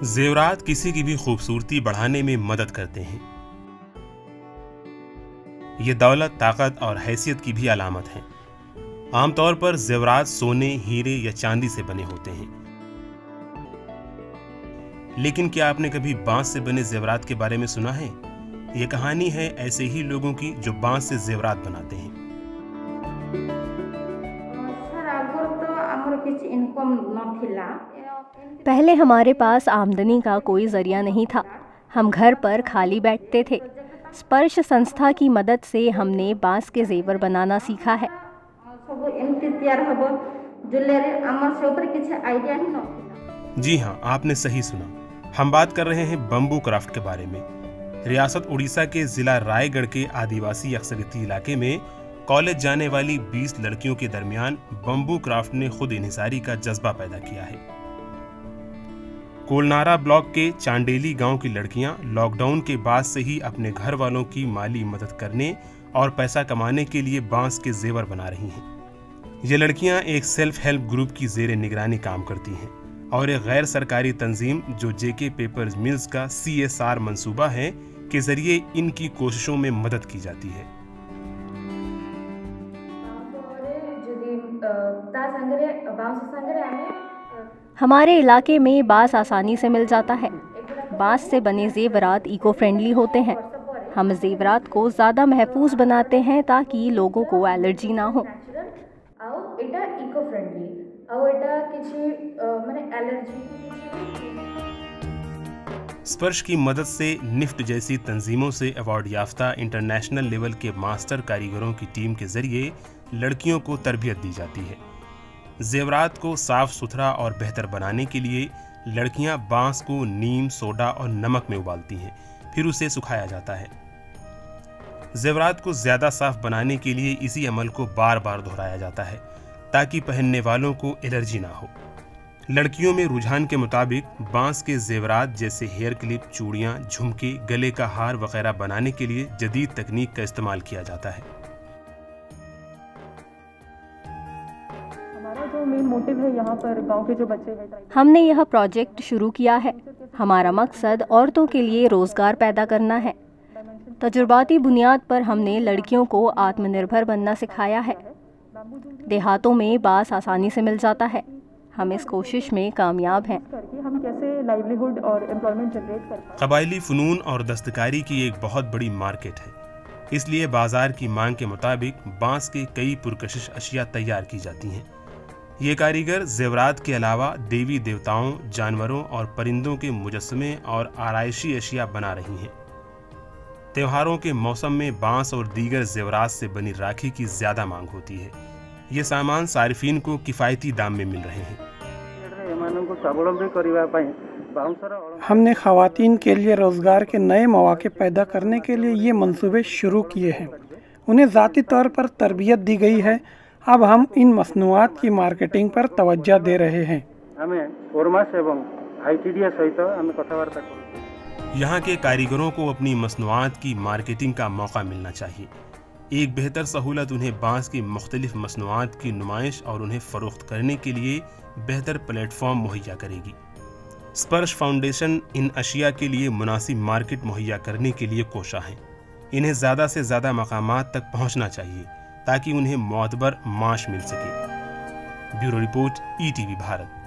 जेवरात किसी की भी खूबसूरती बढ़ाने में मदद करते हैं। ये दौलत, ताकत और हैसियत की भी अलामत है। आमतौर पर जेवरात सोने, हीरे या चांदी से बने होते हैं। लेकिन क्या आपने कभी बांस से बने जेवरात के बारे में सुना है? ये कहानी है ऐसे ही लोगों की जो बांस से जेवरात बनाते हैं। पहले हमारे पास आमदनी का कोई जरिया नहीं था। हम घर पर खाली बैठते थे। स्पर्श संस्था की मदद से हमने बांस के जेवर बनाना सीखा है। जी हाँ, आपने सही सुना। हम बात कर रहे हैं बम्बू क्राफ्ट के बारे में। रियासत उड़ीसा के जिला रायगढ़ के आदिवासी अक्सरियती इलाके में कॉलेज जाने वाली 20 लड़कियों के दरमियान बम्बू क्राफ्ट ने खुद इन्हिसारी का जज्बा पैदा किया है। कोलनारा ब्लॉक के चांडेली गांव की लड़कियां लॉकडाउन के बाद से ही अपने घर वालों की माली मदद करने और पैसा कमाने के लिए बांस के जेवर बना रही हैं। ये लड़कियां एक सेल्फ हेल्प ग्रुप की जेरे निगरानी काम करती हैं और एक गैर सरकारी तंजीम जो जेके पेपर मिल्स का CSR मंसूबा है के जरिए इनकी कोशिशों में मदद की जाती है। हमारे इलाके में बांस आसानी से मिल जाता है। बांस से बने जेवरात इको फ्रेंडली होते हैं। हम जेवरात को ज़्यादा महफूज बनाते हैं ताकि लोगों को एलर्जी ना हो। स्पर्श की मदद से निफ्ट जैसी तंजीमों से अवार्ड याफ्ता इंटरनेशनल लेवल के मास्टर कारीगरों की टीम के जरिए लड़कियों को तरबियत दी जाती है। जेवरात को साफ सुथरा और बेहतर बनाने के लिए लड़कियां बांस को नीम, सोडा और नमक में उबालती हैं, फिर उसे सुखाया जाता है। जेवरात को ज्यादा साफ बनाने के लिए इसी अमल को बार बार दोहराया जाता है ताकि पहनने वालों को एलर्जी ना हो। लड़कियों में रुझान के मुताबिक बांस के जेवरात जैसे हेयर क्लिप, चूड़ियां, झुमके, गले का हार वगैरह बनाने के लिए जदीद तकनीक का इस्तेमाल किया जाता है। हमारा जो मेन मोटिव है यहाँ पर गांव के जो बच्चे हैं, हमने यह प्रोजेक्ट शुरू किया है। हमारा मकसद औरतों के लिए रोजगार पैदा करना है। तजुर्बाती बुनियाद पर हमने लड़कियों को आत्मनिर्भर बनना सिखाया है। देहातों में बांस आसानी से मिल जाता है। हम इस कोशिश में कामयाब हैं। हम कैसे लाइवलीहुड और एम्प्लॉयमेंट जनरेट कर पाएं। कबायली फनून और दस्तकारी की एक बहुत बड़ी मार्केट है, इसलिए बाजार की मांग के मुताबिक बांस के कई पुरकशिश अशिया तैयार की जाती हैं। ये कारीगर जेवरात के अलावा देवी देवताओं, जानवरों और परिंदों के मुजस्समे और आराइशी अशिया बना रही हैं। त्योहारों के मौसम में बांस और दीगर जेवरात से बनी राखी की ज्यादा मांग होती है। ये सामान सारिफीन को किफ़ायती दाम में मिल रहे हैं। हमने ख़वातीन के लिए रोज़गार के नए मौके पैदा करने के लिए ये मंसूबे शुरू किए हैं। उन्हें ज़ाती तौर पर तरबियत दी गई है। अब हम इन मसनूआत की मार्केटिंग पर तवज्जो दे रहे हैं। यहाँ के कारीगरों को अपनी मसनूआत की मार्केटिंग का मौका मिलना चाहिए। एक बेहतर सहूलत उन्हें बांस की मुख्तलिफ मसनूआत की नुमाइश और उन्हें फ़रोख्त करने के लिए बेहतर प्लेटफॉर्म मुहैया करेगी। स्पर्श फाउंडेशन इन अशिया के लिए मुनासिब मार्केट मुहैया करने के लिए कोशा है। इन्हें ज़्यादा से ज़्यादा मकामात तक पहुँचना चाहिए ताकि उन्हें मोअतबर माश मिल सके। Bureau report, ETV Bharat.